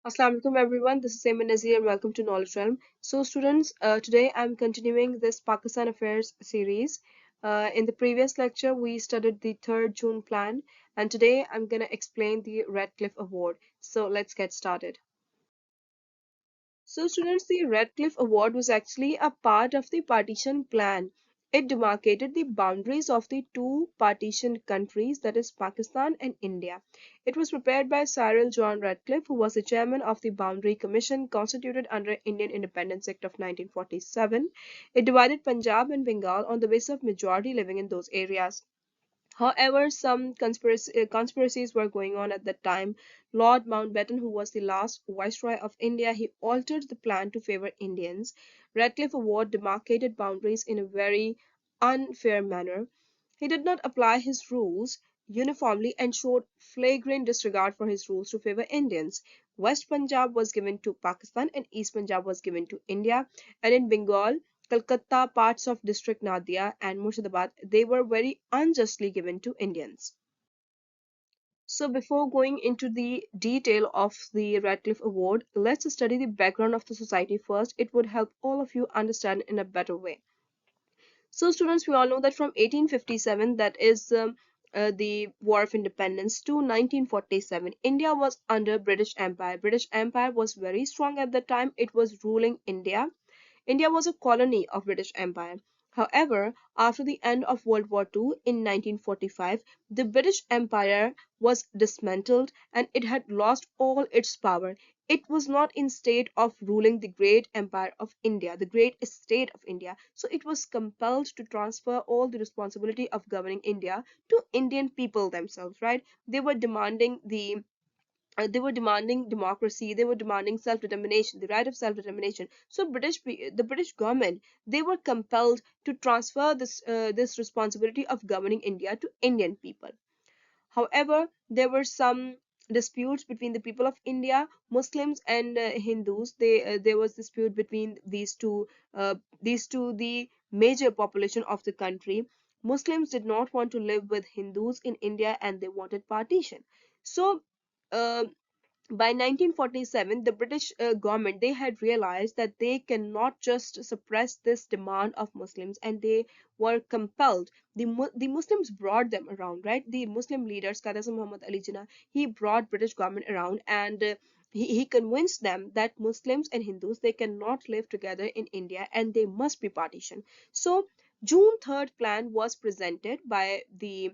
Assalamu alaikum everyone. This is Semin Nazir and welcome to Knowledge Realm. So students, today I'm continuing this Pakistan Affairs series. In the previous lecture, we studied the 3rd June plan, and today I'm going to explain the Radcliffe Award. So let's get started. So students, the Redcliffe Award was actually a part of the partition plan. It demarcated the boundaries of the two partitioned countries, that is Pakistan and India. It was prepared by Cyril John Radcliffe, who was the chairman of the Boundary Commission constituted under Indian Independence Act of 1947. It divided Punjab and Bengal on the basis of majority living in those areas. However, some conspiracies were going on at that time. Lord Mountbatten, who was the last viceroy of India, he altered the plan to favor Indians. Radcliffe Award demarcated boundaries in a very unfair manner. He did not apply his rules uniformly and showed flagrant disregard for his rules to favor Indians. West Punjab was given to Pakistan and East Punjab was given to India. And in Bengal, Calcutta, parts of district Nadia and Murshidabad, they were very unjustly given to Indians. So before going into the detail of the Radcliffe Award, let's study the background of the society first. It would help all of you understand in a better way. So students, we all know that from 1857, that is the War of Independence, to 1947, India was under British Empire. British Empire was very strong at the time. It was ruling India. India was a colony of British Empire. However, after the end of World War II in 1945, the British Empire was dismantled and it had lost all its power. It was not in state of ruling the great empire of India, the great state of India. So it was compelled to transfer all the responsibility of governing India to Indian people themselves, right? They were demanding democracy, they were demanding self-determination, the right of self-determination. So the British government, they were compelled to transfer this responsibility of governing India to Indian people. However, there were some disputes between the people of India, Muslims and Hindus. There was dispute between these two, the major population of the country. Muslims did not want to live with Hindus in India and they wanted partition. So uh, by 1947, the British government, they had realized that they cannot just suppress this demand of Muslims, and they were compelled. The Muslims brought them around, right? The Muslim leaders, Qadi Muhammad Ali Jinnah, he brought British government around, and he convinced them that Muslims and Hindus, they cannot live together in India and they must be partitioned. So June 3rd plan was presented by the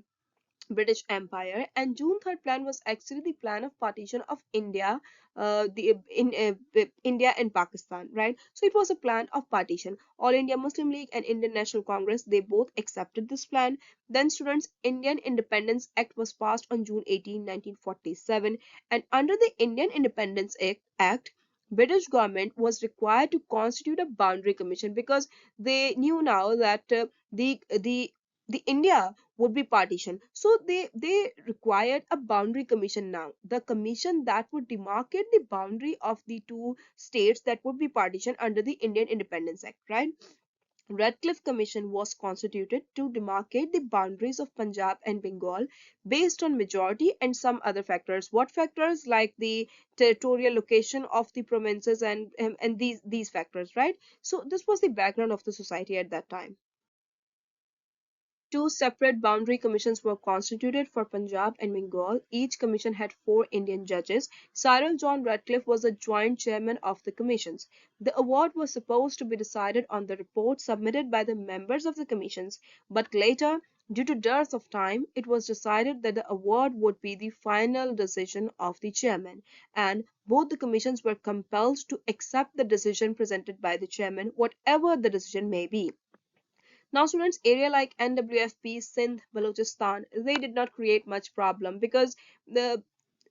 British Empire, and June 3rd plan was actually the plan of partition of India, India and Pakistan, right? So it was a plan of partition. All India Muslim League and Indian National Congress, they both accepted this plan. Then students, Indian Independence Act was passed on June 18, 1947, and under the Indian Independence Act, British government was required to constitute a boundary commission because they knew now that the India would be partitioned. So they required a boundary commission now. The commission that would demarcate the boundary of the two states that would be partitioned under the Indian Independence Act, right? Radcliffe Commission was constituted to demarcate the boundaries of Punjab and Bengal based on majority and some other factors. What factors? Like the territorial location of the provinces and these factors, right? So this was the background of the society at that time. Two separate boundary commissions were constituted for Punjab and Bengal. Each commission had 4 Indian judges. Cyril John Radcliffe was the joint chairman of the commissions. The award was supposed to be decided on the report submitted by the members of the commissions, but later, due to dearth of time, it was decided that the award would be the final decision of the chairman, and both the commissions were compelled to accept the decision presented by the chairman, whatever the decision may be. Now, students, area like NWFP, Sindh, Balochistan, they did not create much problem because there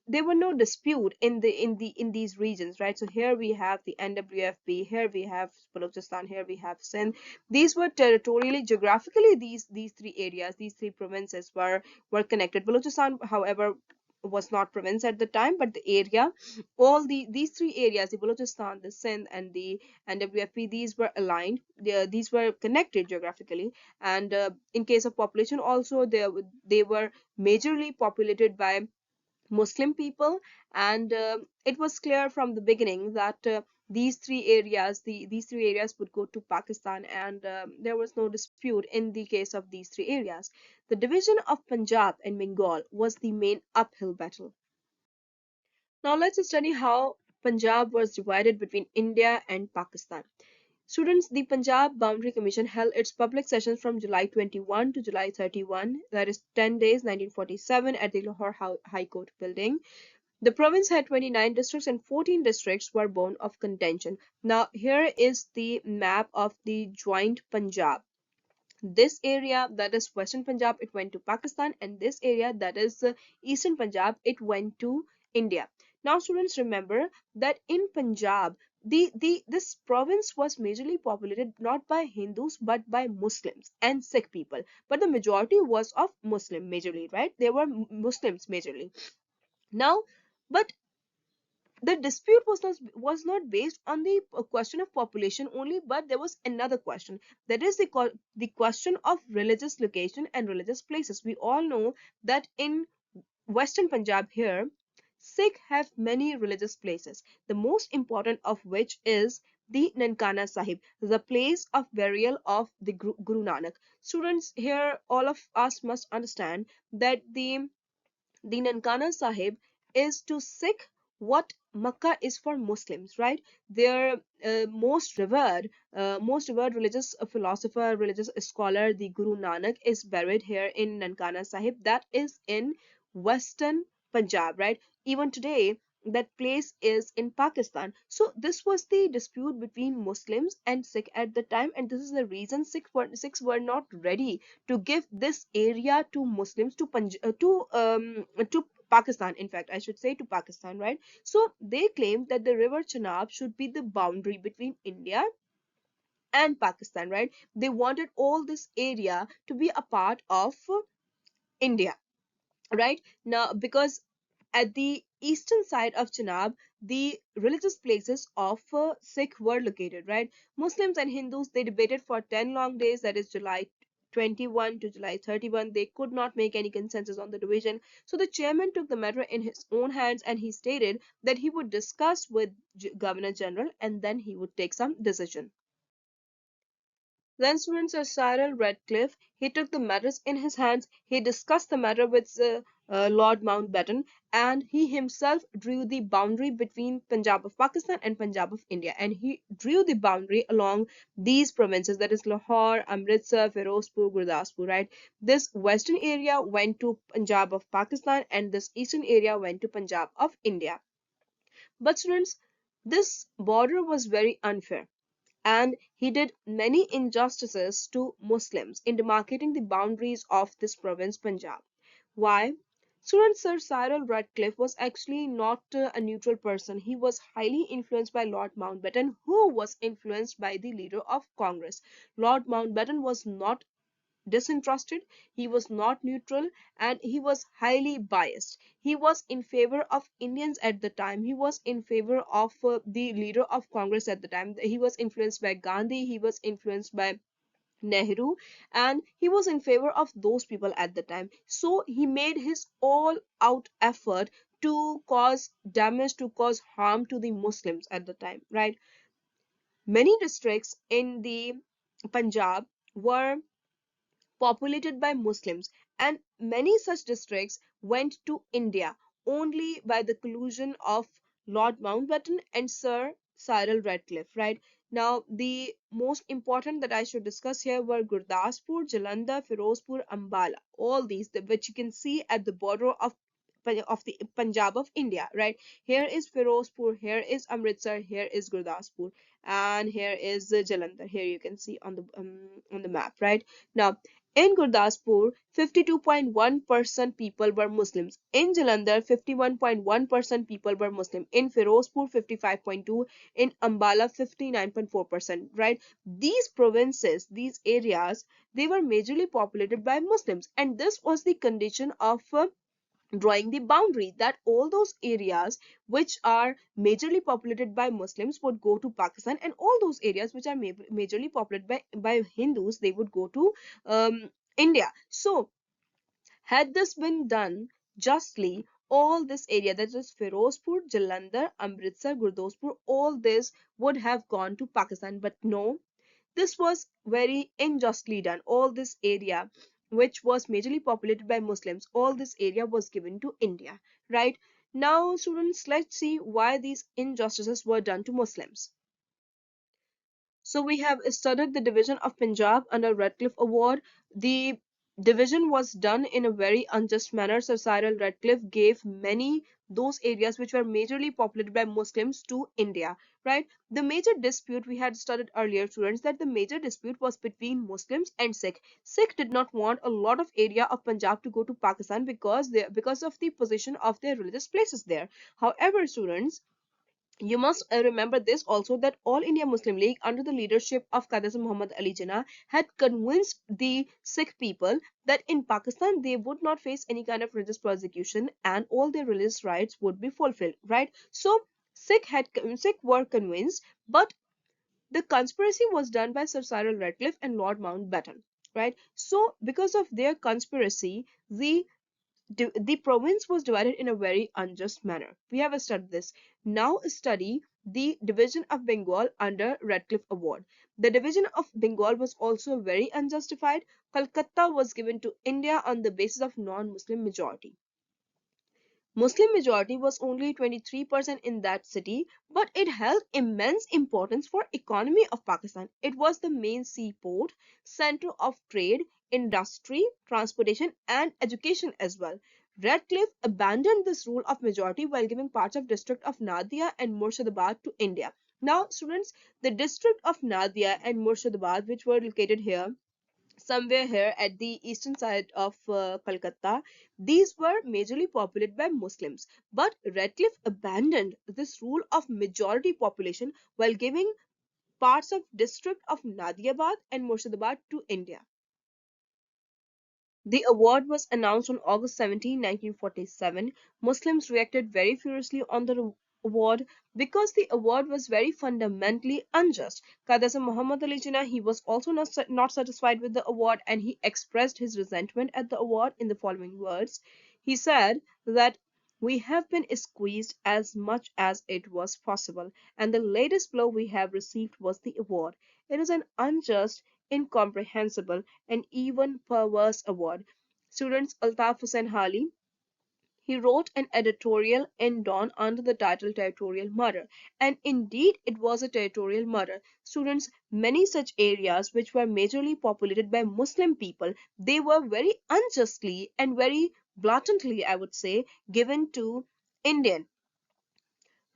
were no dispute in these regions, right? So here we have the NWFP, here we have Balochistan, here we have Sindh. These were territorially, geographically, these three areas, these three provinces were connected. Balochistan, however, was not province at the time, but the area, all these three areas, the Balochistan, the Sindh, and the NWFP, these were aligned. These were connected geographically, and in case of population, also they were majorly populated by Muslim people, and it was clear from the beginning that these three areas would go to Pakistan, and there was no dispute in the case of these three areas. The division of Punjab and Bengal was the main uphill battle. Now let's study how Punjab was divided between India and Pakistan. Students, the Punjab Boundary Commission held its public sessions from July 21 to July 31, that is 10 days, 1947, at the Lahore High Court building. The province had 29 districts and 14 districts were bone of contention. Now, here is the map of the joint Punjab. This area, that is Western Punjab, it went to Pakistan, and this area, that is Eastern Punjab, it went to India. Now, students, remember that in Punjab, this province was majorly populated not by Hindus but by Muslims and Sikh people. But the majority was of Muslim majorly, right? They were Muslims majorly. Now, but the dispute was not based on the question of population only, but there was another question, that is the question of religious location and religious places. We all know that in Western Punjab here, Sikh have many religious places, the most important of which is the Nankana Sahib, the place of burial of the Guru Nanak. Students, here all of us must understand that the Nankana Sahib is to Sikh what Makkah is for Muslims, right? Their most revered religious philosopher, religious scholar, the Guru Nanak, is buried here in Nankana Sahib. That is in Western Punjab, right? Even today, that place is in Pakistan. So this was the dispute between Muslims and Sikh at the time, and this is the reason Sikhs were not ready to give this area to Muslims, to Pakistan. In fact, I should say to Pakistan, right? So they claimed that the river Chenab should be the boundary between India and Pakistan, right? They wanted all this area to be a part of India, right? Now, because at the eastern side of Chenab, the religious places of Sikh were located, right? Muslims and Hindus, they debated for 10 long days, that is July 21 to July 31. They could not make any consensus on the division. So the chairman took the matter in his own hands, and he stated that he would discuss with Governor General and then he would take some decision. Then student Sir Cyril Redcliffe, he took the matters in his hands. He discussed the matter with Lord Mountbatten, and he himself drew the boundary between Punjab of Pakistan and Punjab of India. And he drew the boundary along these provinces, that is Lahore, Amritsar, Firozpur, Gurdaspur, right? This western area went to Punjab of Pakistan, and this eastern area went to Punjab of India. But students, this border was very unfair, and he did many injustices to Muslims in demarcating the boundaries of this province, Punjab. Why? Student Sir Cyril Radcliffe was actually not a neutral person. He was highly influenced by Lord Mountbatten, who was influenced by the leader of Congress. Lord Mountbatten was not disinterested, he was not neutral, and he was highly biased. He was in favor of Indians at the time. He was in favor of the leader of Congress at the time. He was influenced by Gandhi, he was influenced by Nehru, and he was in favor of those people at the time. So he made his all out effort to cause damage, to cause harm to the Muslims at the time, right? Many districts in the Punjab were populated by Muslims, and many such districts went to India only by the collusion of Lord Mountbatten and Sir Cyril Redcliffe, right? Now, the most important that I should discuss here were Gurdaspur, Jalandhar, Firozpur, Ambala, all these, which you can see at the border of the Punjab of India, right? Here is Firozpur, here is Amritsar, here is Gurdaspur, and here is Jalandhar. Here you can see on the map, right? Now, in Gurdaspur, 52.1% people were Muslims. In Jalandhar, 51.1% people were Muslim. In Firozpur, 55.2%. In Ambala, 59.4%. Right? These provinces, these areas, they were majorly populated by Muslims, and this was the condition of drawing the boundary, that all those areas which are majorly populated by Muslims would go to Pakistan, and all those areas which are majorly populated by Hindus, they would go to India. So had this been done justly, all this area, that is Firozpur, Jalandhar, Amritsar, Gurdaspur, all this would have gone to Pakistan. But no, this was very unjustly done. All this area, which was majorly populated by Muslims, all this area was given to India, right? Now, students, let's see why these injustices were done to Muslims. So we have studied the division of Punjab under Redcliffe Award. The division was done in a very unjust manner. Sir Cyril Redcliffe gave many those areas which were majorly populated by Muslims to India, right? The major dispute we had studied earlier, students, that the major dispute was between Muslims and Sikh. Sikh did not want a lot of area of Punjab to go to Pakistan because of the position of their religious places there. However, students, you must remember this also, that All India Muslim League under the leadership of Qadi Muhammad Ali Jinnah had convinced the Sikh people that in Pakistan they would not face any kind of religious persecution and all their religious rights would be fulfilled, right? So Sikh were convinced, but the conspiracy was done by Sir Cyril Redcliffe and Lord Mountbatten, right? So because of their conspiracy, the province was divided in a very unjust manner. We have studied this. Now study the division of Bengal under Radcliffe Award. The division of Bengal was also very unjustified. Calcutta was given to India on the basis of non-Muslim majority. Muslim majority was only 23% in that city, but it held immense importance for economy of Pakistan. It was the main seaport, center of trade, industry, transportation, and education as well. Radcliffe abandoned this rule of majority while giving parts of district of Nadia and Murshidabad to India. Now, students, the district of Nadia and Murshidabad, which were located here, somewhere here at the eastern side of Calcutta, these were majorly populated by Muslims. But Redcliffe abandoned this rule of majority population while giving parts of district of Nadiabad and Murshidabad to India. The award was announced on August 17, 1947. Muslims reacted very furiously on the award because the award was very fundamentally unjust. Qadasam Muhammad Ali Jinnah, he was also not satisfied with the award, and he expressed his resentment at the award in the following words. He said that we have been squeezed as much as it was possible, and the latest blow we have received was the award. It is an unjust, incomprehensible, and even perverse award. Students, Altaf Hussain Hali, he wrote an editorial in Dawn under the title Territorial Murder. And indeed, it was a territorial murder. Students, many such areas which were majorly populated by Muslim people, they were very unjustly and very blatantly, I would say, given to Indian,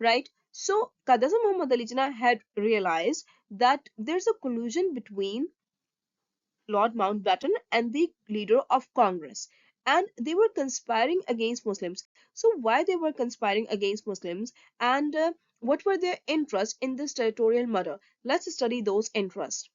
right? So, Qadasam Muhammad Ali Jinnah had realized that there's a collusion between Lord Mountbatten and the leader of Congress. And they were conspiring against Muslims. So, why they were conspiring against Muslims and what were their interests in this territorial murder? Let's study those interests.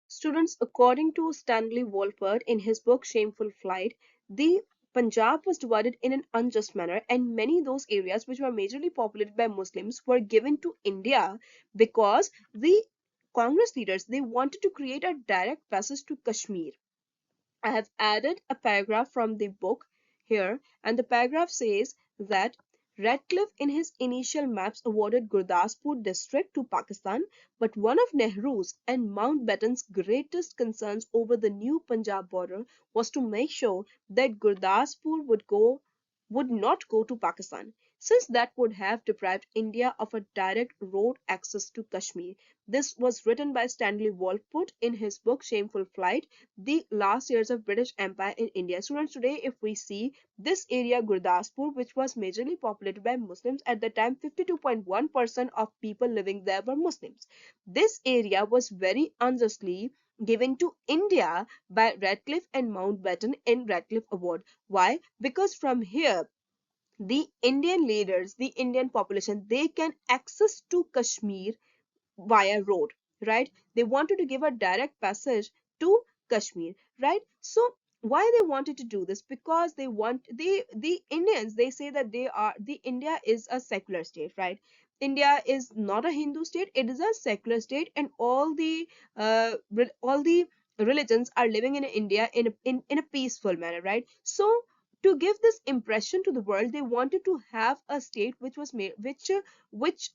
Students, according to Stanley Wolpert in his book Shameful Flight, the Punjab was divided in an unjust manner, and many of those areas which were majorly populated by Muslims were given to India because the Congress leaders, they wanted to create a direct passage to Kashmir. I have added a paragraph from the book here, and the paragraph says that Radcliffe in his initial maps awarded Gurdaspur district to Pakistan, but one of Nehru's and Mountbatten's greatest concerns over the new Punjab border was to make sure that Gurdaspur would not go to Pakistan, since that would have deprived India of a direct road access to Kashmir. This was written by Stanley Wolpert in his book Shameful Flight, The Last Years of British Empire in India. Students, today if we see this area Gurdaspur, which was majorly populated by Muslims at the time, 52.1% of people living there were Muslims. This area was very unjustly given to India by Radcliffe and Mountbatten in Radcliffe Award. Why? Because from here the Indian leaders, the Indian population, they can access to Kashmir via road, right? They wanted to give a direct passage to Kashmir, right? So why they wanted to do this? Because the Indians, they say that the India is a secular state, right? India is not a Hindu state, it is a secular state, and all the religions are living in India in a peaceful manner, right? So To give this impression to the world, they wanted to have a state which was made, which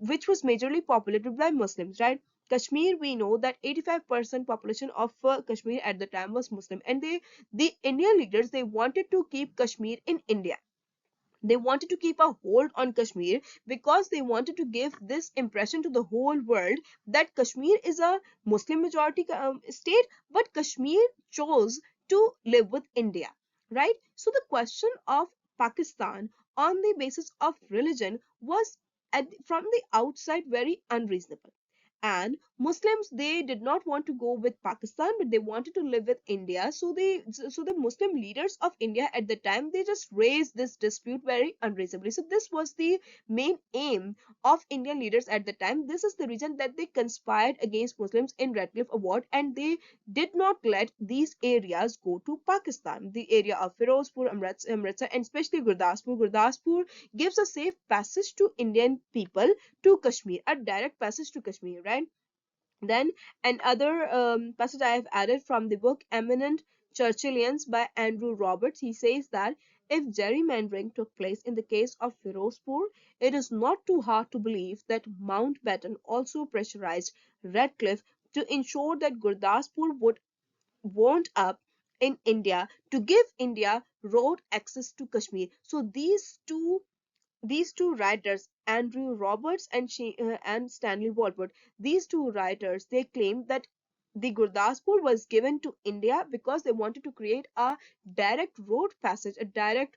which was majorly populated by Muslims, right? Kashmir, we know that 85% population of Kashmir at the time was Muslim, and the Indian leaders, they wanted to keep Kashmir in India. They wanted to keep a hold on Kashmir because they wanted to give this impression to the whole world that Kashmir is a Muslim majority state, but Kashmir chose to live with India, right? So the question of Pakistan on the basis of religion was from the outside very unreasonable. And Muslims, they did not want to go with Pakistan, but they wanted to live with India. So the Muslim leaders of India at the time, they just raised this dispute very unreasonably. So this was the main aim of Indian leaders at the time. This is the reason that they conspired against Muslims in Redcliffe Award, and they did not let these areas go to Pakistan. The area of Firozpur, Amritsar, and especially Gurdaspur. Gurdaspur gives a safe passage to Indian people to Kashmir, a direct passage to Kashmir, right? Then another passage I have added from the book Eminent Churchillians by Andrew Roberts. He says that if gerrymandering took place in the case of Firozpur, it is not too hard to believe that Mountbatten also pressurized Redcliffe to ensure that Gurdaspur would wound up in India to give India road access to Kashmir. So these two writers, Andrew Roberts and Stanley Walpole, these two writers, they claim that the Gurdaspur was given to India because they wanted to create a direct road passage, a direct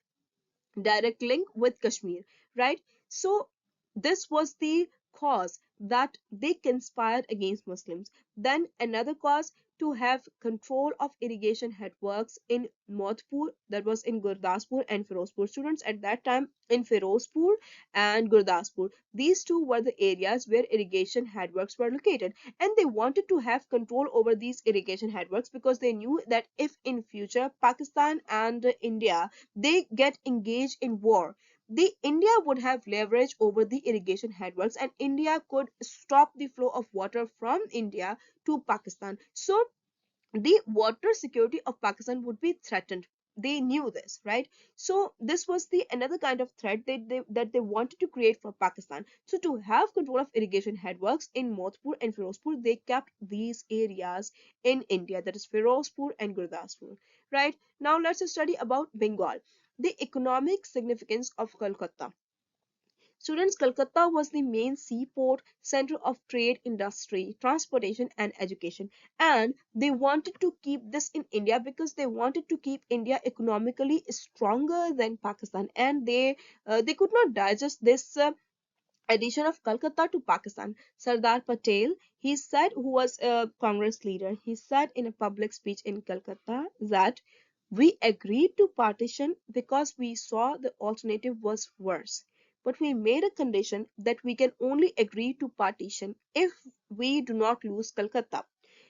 link with Kashmir, right? So this was the cause that they conspired against Muslims. Then another cause, to have control of irrigation networks in Modhpur, that was in Gurdaspur and Firozpur. Students, at that time in Firozpur and Gurdaspur, these two were the areas where irrigation networks were located, and they wanted to have control over these irrigation networks because they knew that if in future Pakistan and India, they get engaged in war, the India would have leverage over the irrigation networks, and India could stop the flow of water from India to Pakistan. So the water security of Pakistan would be threatened. They knew this, right? So this was the another kind of threat that they wanted to create for Pakistan. So to have control of irrigation networks in Modhpur and Firozpur, they kept these areas in India, that is Firozpur and Gurdaspur, right? Now let's study about Bengal. The economic significance of Kolkata. Students, Calcutta was the main seaport, center of trade, industry, transportation, and education. And they wanted to keep this in India because they wanted to keep India economically stronger than Pakistan. And they could not digest this addition of Calcutta to Pakistan. Sardar Patel, he said, who was a Congress leader, he said in a public speech in Calcutta that we agreed to partition because we saw the alternative was worse. But we made a condition that we can only agree to partition if we do not lose Calcutta.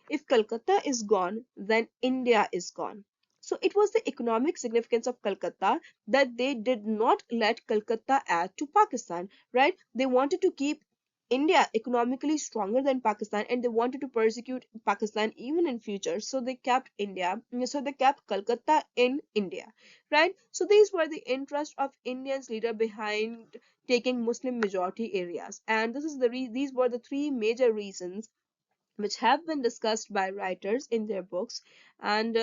If Calcutta is gone, then India is gone. So it was the economic significance of Calcutta that they did not let Calcutta add to Pakistan, right? They wanted to keep India economically stronger than Pakistan, and they wanted to persecute Pakistan even in future. So they kept Calcutta in India, right? So these were the interests of Indians leader behind taking Muslim majority areas, and these were the three major reasons which have been discussed by writers in their books. And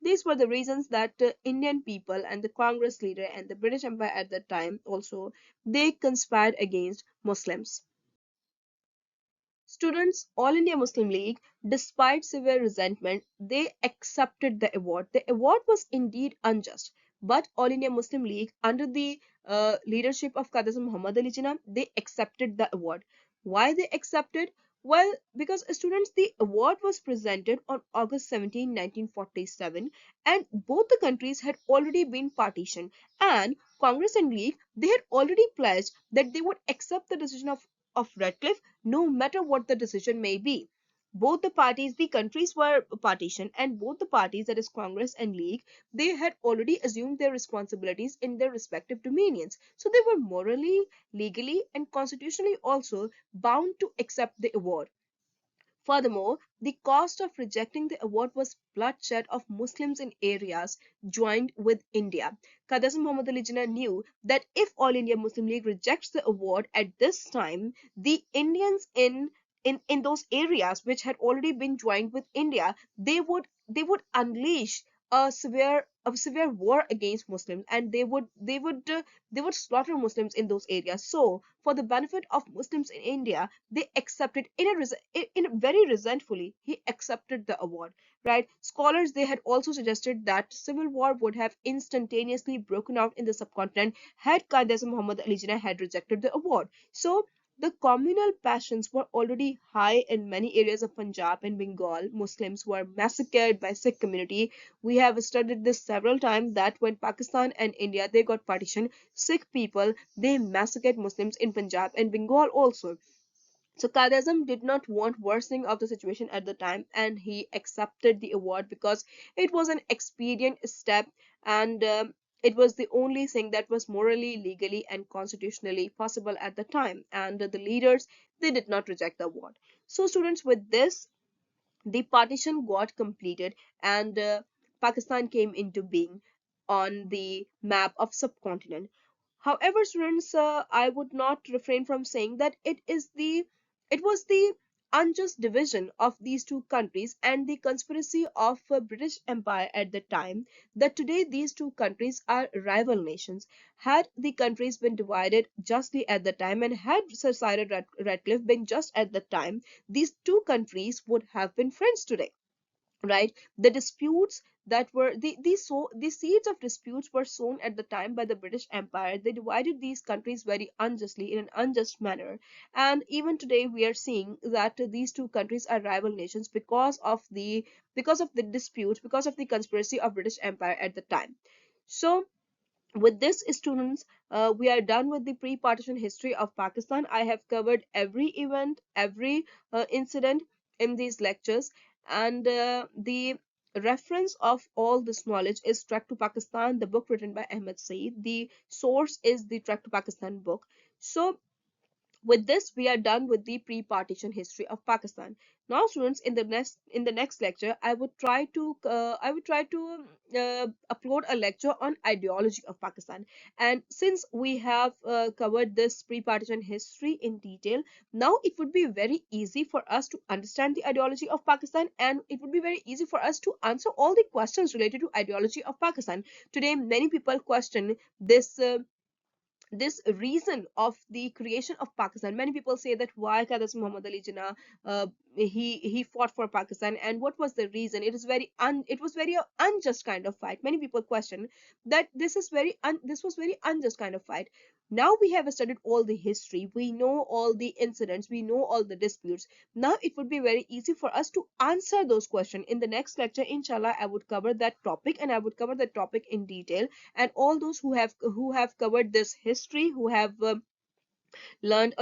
these were the reasons that Indian people and the Congress leader and the British Empire at that time also, they conspired against Muslims. Students, All India Muslim League, despite severe resentment, they accepted the award. The award was indeed unjust, but All India Muslim League, under the leadership of Qadi Muhammad Ali Jinnah, they accepted the award. Why they accepted? Well, because students, the award was presented on August 17, 1947, and both the countries had already been partitioned. And Congress and League, they had already pledged that they would accept the decision of Redcliffe no matter what the decision may be. Both the parties, the countries were partitioned, and both the parties, that is Congress and League, they had already assumed their responsibilities in their respective dominions. So they were morally, legally, and constitutionally also bound to accept the award. Furthermore, the cost of rejecting the award was bloodshed of Muslims in areas joined with India. Qadi Azam Muhammad Ali Jinnah knew that if All India Muslim League rejects the award at this time, the Indians in those areas which had already been joined with India, they would unleash a severe war against Muslims, and they would slaughter Muslims in those areas. So, for the benefit of Muslims in India, they accepted very resentfully. He accepted the award, right? Scholars, they had also suggested that civil war would have instantaneously broken out in the subcontinent had Qaid Muhammad Ali Jinnah had rejected the award. So the communal passions were already high in many areas of Punjab and Bengal. Muslims were massacred by Sikh community. We have studied this several times that when Pakistan and India they got partition, Sikh people they massacred Muslims in Punjab and Bengal also. So Kadazam did not want worsening of the situation at the time, and he accepted the award because it was an expedient step, and it was the only thing that was morally, legally, and constitutionally possible at the time. And the leaders they did not reject the award. So students, with this, the partition got completed, and Pakistan came into being on the map of subcontinent. However, students, I would not refrain from saying that it was the unjust division of these two countries and the conspiracy of British Empire at the time that today these two countries are rival nations. Had the countries been divided justly at the time, and had Sir Cyril Radcliffe been just at the time, these two countries would have been friends today, right? The disputes that were the seeds of disputes were sown at the time by the British Empire. They divided these countries very unjustly, in an unjust manner, and even today we are seeing that these two countries are rival nations because of the disputes, because of the conspiracy of British Empire at the time. So with this, students, we are done with the pre-partition history of Pakistan. I have covered every event, every incident in these lectures, and the reference of all this knowledge is Trek to Pakistan, the book written by Ahmed Saeed. The source is the Trek to Pakistan book. So with this, we are done with the pre-partition history of Pakistan. Now, students, in the next lecture, I would try to upload a lecture on ideology of Pakistan. And since we have covered this pre-partition history in detail, now it would be very easy for us to understand the ideology of Pakistan, and it would be very easy for us to answer all the questions related to ideology of Pakistan. Today, many people question this reason of the creation of Pakistan. Many people say that why Qadi Muhammad Ali Jinnah he fought for Pakistan, and what was the reason? It was very unjust kind of fight. Many people question that this was very unjust kind of fight. Now we have studied all the history, we know all the incidents, we know all the disputes. Now it would be very easy for us to answer those questions. In the next lecture, inshallah, I would cover that topic, and I would cover the topic in detail. And all those who have covered this history, who have learned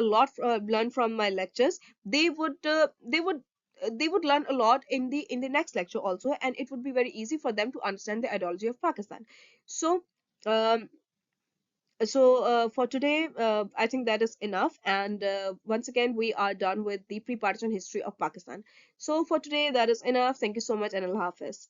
from my lectures, they would learn a lot in the next lecture also, and it would be very easy for them to understand the ideology of Pakistan. So um, for today, I think that is enough. And once again, we are done with the pre-partition history of Pakistan. So for today, that is enough. Thank you so much, and Allah Hafiz.